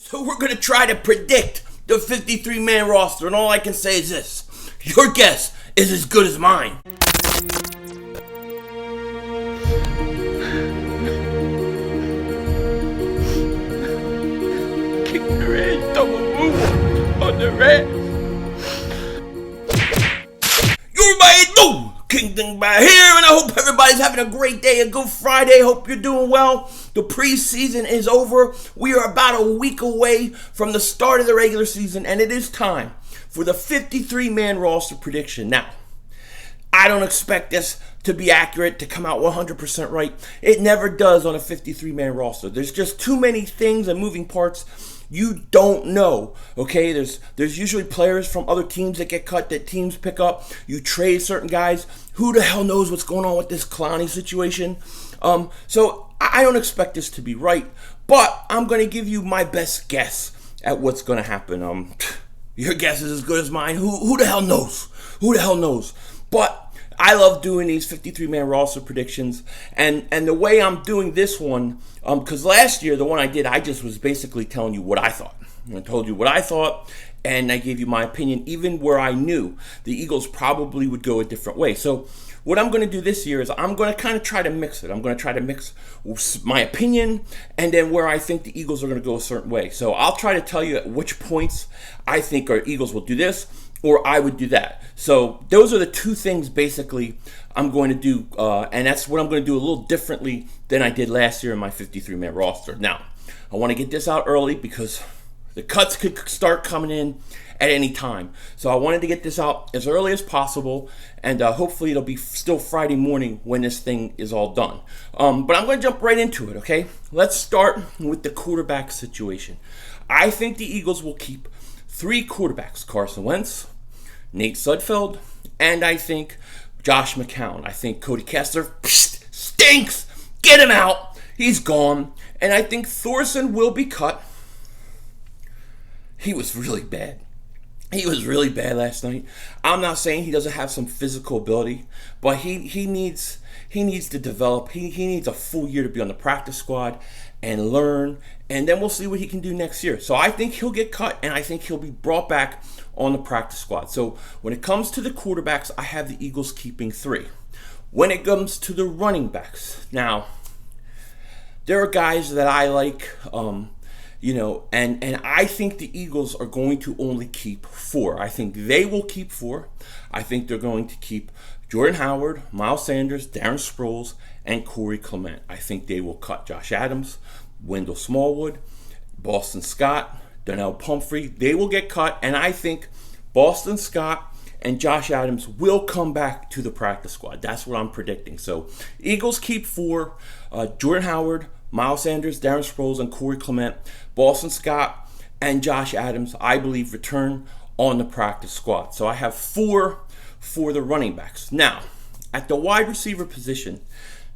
So we're going to try to predict the 53-man roster, and all I can say is this. Your guess is as good as mine. Kick the red, double move on the red. You're my new Kingdom by here, and I hope everybody's having a great day, a good Friday. Hope you're doing well. The preseason is over. We are about a week away from the start of the regular season, and it is time for the 53-man roster prediction. Now, I don't expect this to be accurate, to come out 100% right. It never does on a 53-man roster. There's just too many things and moving parts you don't know, okay? There's usually players from other teams that get cut, that teams pick up. You trade certain guys. Who the hell knows what's going on with this Clowney situation? So I don't expect this to be right, but I'm going to give you my best guess at what's going to happen. Your guess is as good as mine. Who the hell knows? Who the hell knows? But I love doing these 53-man roster predictions, and the way I'm doing this one, because last year, the one I did, I just was basically telling you what I thought. I told you what I thought, and I gave you my opinion, even where I knew the Eagles probably would go a different way. So what I'm going to do this year is I'm going to kind of try to mix it. I'm going to try to mix my opinion and then where I think the Eagles are going to go a certain way. So I'll try to tell you at which points I think our Eagles will do this, or I would do that. So those are the two things basically I'm going to do, and that's what I'm going to do a little differently than I did last year in my 53-man roster. Now, I want to get this out early because the cuts could start coming in at any time. So I wanted to get this out as early as possible, and hopefully it'll be still Friday morning when this thing is all done. But I'm going to jump right into it, okay? Let's start with the quarterback situation. I think the Eagles will keep 3 quarterbacks: Carson Wentz, Nate Sudfeld, and I think Josh McCown. I think Cody Kessler stinks. Get him out. He's gone. And I think Thorson will be cut. He was really bad. He was really bad last night. I'm not saying he doesn't have some physical ability, but he needs to develop. He needs a full year to be on the practice squad and learn, and then we'll see what he can do next year. So I think he'll get cut, and I think he'll be brought back on the practice squad. So when it comes to the quarterbacks, I have the Eagles keeping 3. When it comes to the running backs, now, there are guys that I like, and I think the Eagles are going to only keep 4. I think they will keep 4. I think they're going to keep Jordan Howard, Miles Sanders, Darren Sproles, and Corey Clement. I think they will cut Josh Adams, Wendell Smallwood, Boston Scott, Donnell Pumphrey. They will get cut, and I think Boston Scott and Josh Adams will come back to the practice squad. That's what I'm predicting. So Eagles keep 4, Jordan Howard, Miles Sanders, Darren Sproles, and Corey Clement. Boston Scott and Josh Adams, I believe, return on the practice squad. So I have 4 for the running backs. Now, at the wide receiver position,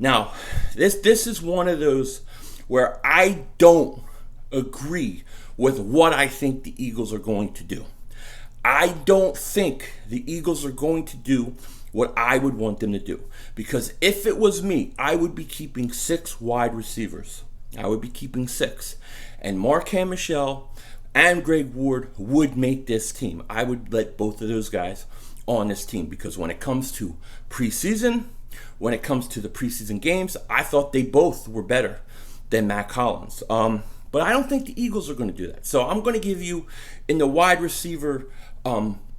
now, this is one of those where I don't agree with what I think the Eagles are going to do. I don't think the Eagles are going to do what I would want them to do. Because if it was me, I would be keeping 6 wide receivers. I would be keeping 6. And Marquand Michel and Greg Ward would make this team. I would let both of those guys on this team, because when it comes to preseason, when it comes to the preseason games, I thought they both were better than Matt Collins. But I don't think the Eagles are going to do that. So I'm going to give you, in the wide receiver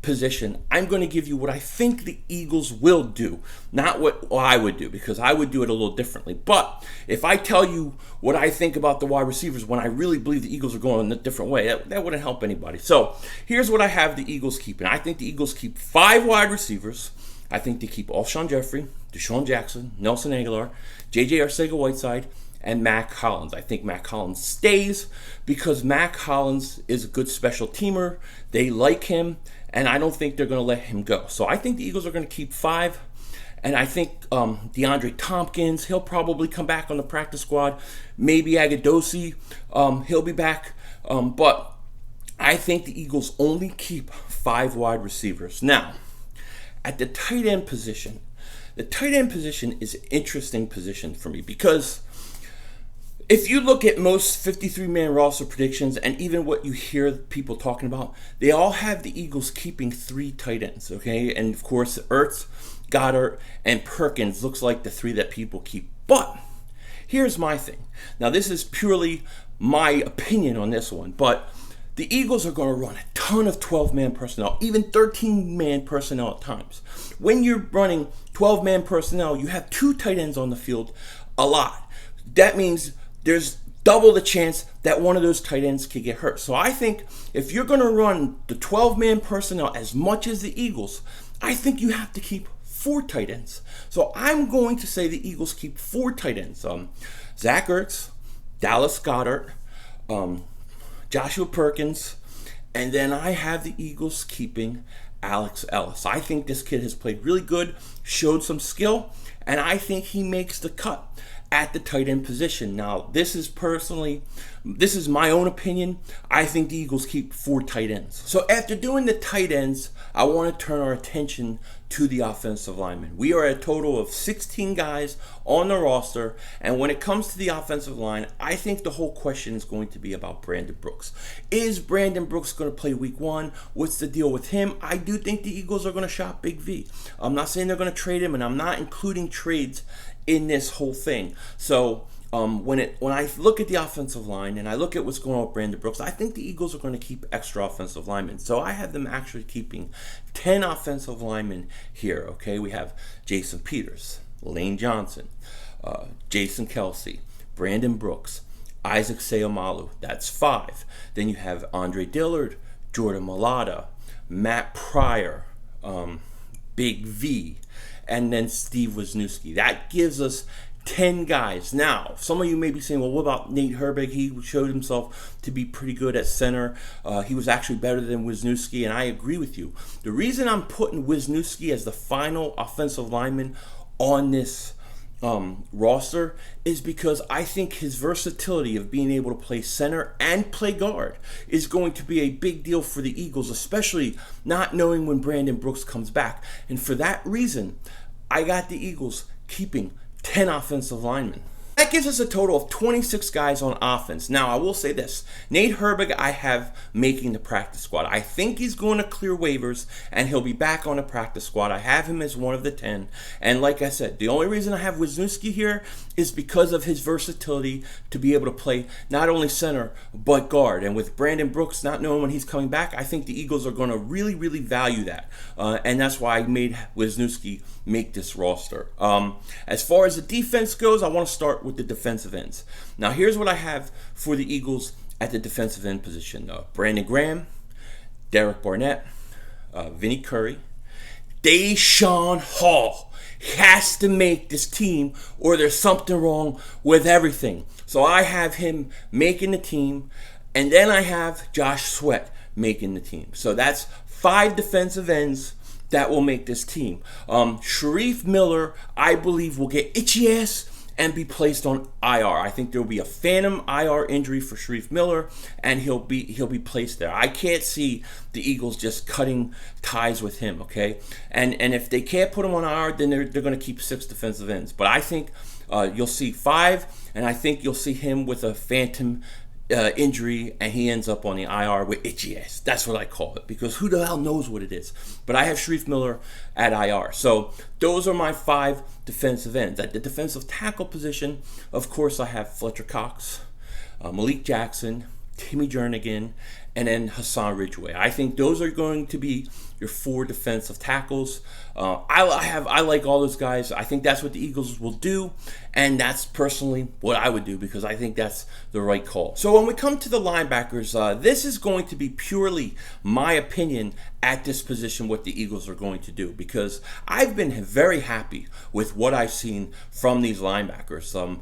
position, I'm going to give you what I think the Eagles will do, not what I would do, because I would do it a little differently. But if I tell you what I think about the wide receivers when I really believe the Eagles are going in a different way, that wouldn't help anybody. So here's what I have the Eagles keeping. I think the Eagles keep 5 wide receivers. I think they keep Alshon Jeffrey, Deshaun Jackson, Nelson Aguilar, J.J. Arcega-Whiteside, and Matt Collins. I think Matt Collins stays because Matt Collins is a good special teamer. They like him, and I don't think they're going to let him go. So I think the Eagles are going to keep 5. And I think DeAndre Tompkins, he'll probably come back on the practice squad. Maybe Agadosi, he'll be back. But I think the Eagles only keep 5 wide receivers. Now, at the tight end position, the tight end position is an interesting position for me because If you look at most 53-man roster predictions and even what you hear people talking about, they all have the Eagles keeping 3 tight ends, okay? And of course, Ertz, Goddard, and Perkins looks like the 3 that people keep. But here's my thing. Now, this is purely my opinion on this one, but the Eagles are going to run a ton of 12-man personnel, even 13-man personnel at times. When you're running 12-man personnel, you have 2 tight ends on the field a lot. That means there's double the chance that one of those tight ends could get hurt. So I think if you're going to run the 12-man personnel as much as the Eagles, I think you have to keep 4 tight ends. So I'm going to say the Eagles keep 4 tight ends. Zach Ertz, Dallas Goedert, Joshua Perkins, and then I have the Eagles keeping Alex Ellis. I think this kid has played really good, showed some skill, and I think he makes the cut at the tight end position. Now, this is my own opinion. I think the Eagles keep 4 tight ends. So after doing the tight ends, I want to turn our attention to the offensive linemen. We are a total of 16 guys on the roster, and when it comes to the offensive line, I think the whole question is going to be about Brandon Brooks. Is Brandon Brooks going to play week 1? What's the deal with him? I do think the Eagles are going to shop Big V. I'm not saying they're going to trade him, and I'm not including trades in this whole thing. So when I look at the offensive line and I look at what's going on with Brandon Brooks, I think the Eagles are going to keep extra offensive linemen. So I have them actually keeping 10 offensive linemen here. Okay, we have Jason Peters, Lane Johnson, Jason Kelsey, Brandon Brooks, Isaac Seumalo. That's 5. Then you have Andre Dillard, Jordan Mailata, Matt Pryor, Big V, and then Steve Wisniewski. That gives us 10 guys. Now, some of you may be saying, well, what about Nate Herbig? He showed himself to be pretty good at center. He was actually better than Wisniewski, and I agree with you. The reason I'm putting Wisniewski as the final offensive lineman on this roster is because I think his versatility of being able to play center and play guard is going to be a big deal for the Eagles, especially not knowing when Brandon Brooks comes back. And for that reason, I got the Eagles keeping 10 offensive linemen. That gives us a total of 26 guys on offense. Now, I will say this. Nate Herbig, I have making the practice squad. I think he's going to clear waivers, and he'll be back on the practice squad. I have him as one of the 10. And like I said, the only reason I have Wisniewski here is because of his versatility to be able to play not only center, but guard. And with Brandon Brooks not knowing when he's coming back, I think the Eagles are going to really, really value that. And that's why I made Wisniewski make this roster. As far as the defense goes, I want to start with the defensive ends. Now, here's what I have for the Eagles at the defensive end position. Brandon Graham, Derek Barnett, Vinny Curry, Deshaun Hall has to make this team or there's something wrong with everything. So I have him making the team, and then I have Josh Sweat making the team. So that's 5 defensive ends that will make this team. Sharif Miller, I believe, will get itchy ass and be placed on IR. I think there will be a phantom IR injury for Sharif Miller, and he'll be placed there. I can't see the Eagles just cutting ties with him, okay? And if they can't put him on IR, then they're going to keep 6 defensive ends. But I think you'll see 5, and I think you'll see him with a phantom injury, and he ends up on the IR with itchy ass. That's what I call it, because who the hell knows what it is. But I have Sharif Miller at IR. So those are my 5 defensive ends. At the defensive tackle position, of course, I have Fletcher Cox, Malik Jackson, Timmy Jernigan, and then Hassan Ridgeway. I think those are going to be your 4 defensive tackles. I like all those guys. I think that's what the Eagles will do, and that's personally what I would do because I think that's the right call. So when we come to the linebackers, this is going to be purely my opinion at this position what the Eagles are going to do, because I've been very happy with what I've seen from these linebackers. From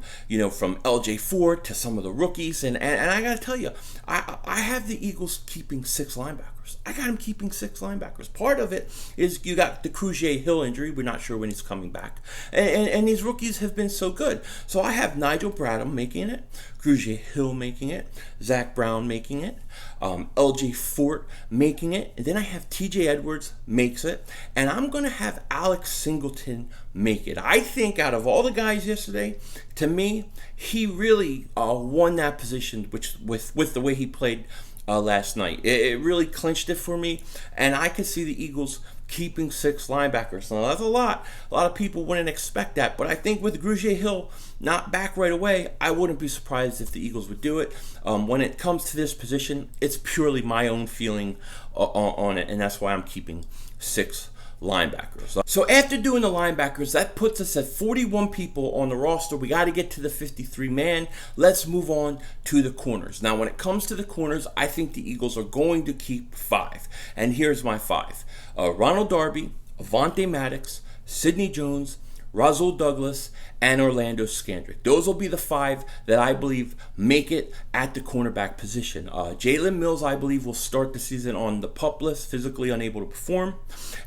LJ Ford to some of the rookies, and I got to tell you, I have the Eagles Eagles keeping 6 linebackers. I got him keeping 6 linebackers. Part of it is you got the Crugier Hill injury. We're not sure when he's coming back. And these rookies have been so good. So I have Nigel Bradham making it, Crugier Hill making it, Zach Brown making it, LJ Fort making it, and then I have TJ Edwards makes it, and I'm going to have Alex Singleton make it. I think out of all the guys yesterday, to me, he really won that position, which with the way he played last night. It really clinched it for me, and I could see the Eagles keeping 6 linebackers. Now, that's a lot. A lot of people wouldn't expect that, but I think with Crugier Hill not back right away, I wouldn't be surprised if the Eagles would do it. When it comes to this position, it's purely my own feeling on it, and that's why I'm keeping 6 linebackers. So after doing the linebackers, that puts us at 41 people on the roster. We got to get to the 53-man. Let's move on to the corners. Now, when it comes to the corners, I think the Eagles are going to keep 5. And here's my 5. Ronald Darby, Avonte Maddox, Sidney Jones, Rasul Douglas, and Orlando Scandrick. Those will be the 5 that I believe make it at the cornerback position. Jalen Mills, I believe, will start the season on the PUP list, physically unable to perform.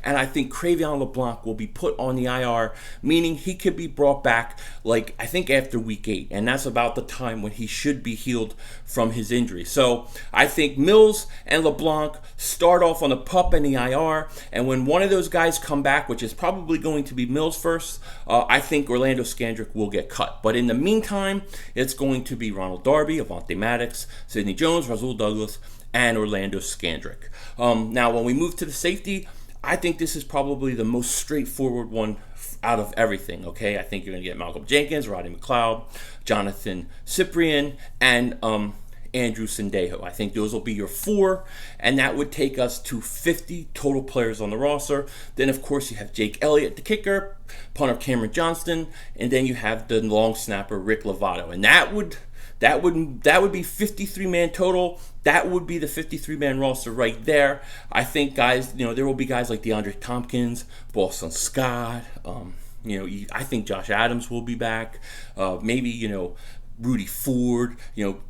And I think Cre'Von LeBlanc will be put on the IR, meaning he could be brought back, like, I think after week 8. And that's about the time when he should be healed from his injury. So I think Mills and LeBlanc start off on the PUP and the IR. And when one of those guys come back, which is probably going to be Mills first, I think Orlando Scandrick will get cut. But in the meantime, it's going to be Ronald Darby, Avonte Maddox, Sidney Jones, Rasul Douglas, and Orlando Scandrick. Now, when we move to the safety, I think this is probably the most straightforward one out of everything, okay? I think you're going to get Malcolm Jenkins, Rodney McLeod, Jonathan Cyprien, and Andrew Sendejo. I think those will be your 4, and that would take us to 50 total players on the roster. Then, of course, you have Jake Elliott, the kicker, punter Cameron Johnston, and then you have the long snapper Rick Lovato, and that would be 53-man total. That would be the 53-man roster right there. I think, guys, there will be guys like DeAndre Tompkins, Boston Scott. I think Josh Adams will be back. Maybe Rudy Ford,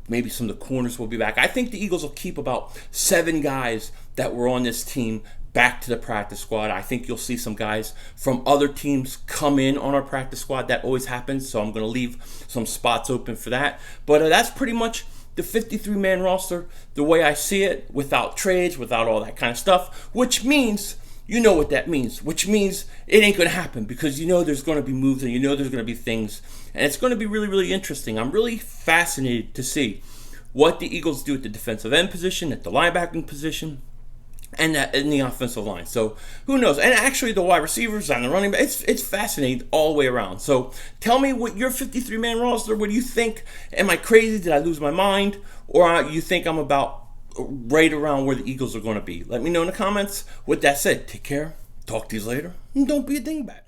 maybe some of the corners will be back. I think the Eagles will keep about 7 guys that were on this team back to the practice squad. I think you'll see some guys from other teams come in on our practice squad. That always happens, so I'm going to leave some spots open for that. But that's pretty much the 53-man roster the way I see it, without trades, without all that kind of stuff, which means, you know what that means, which means it ain't going to happen, because there's going to be moves and there's going to be things, and it's going to be really, really interesting. I'm really fascinated to see what the Eagles do at the defensive end position, at the linebacking position, and in the offensive line. So who knows? And actually the wide receivers and the running back, it's fascinating all the way around. So tell me what your 53-man roster, what do you think? Am I crazy? Did I lose my mind? Or you think I'm about right around where the Eagles are going to be? Let me know in the comments. With that said, take care. Talk to you later. And don't be a dingbat.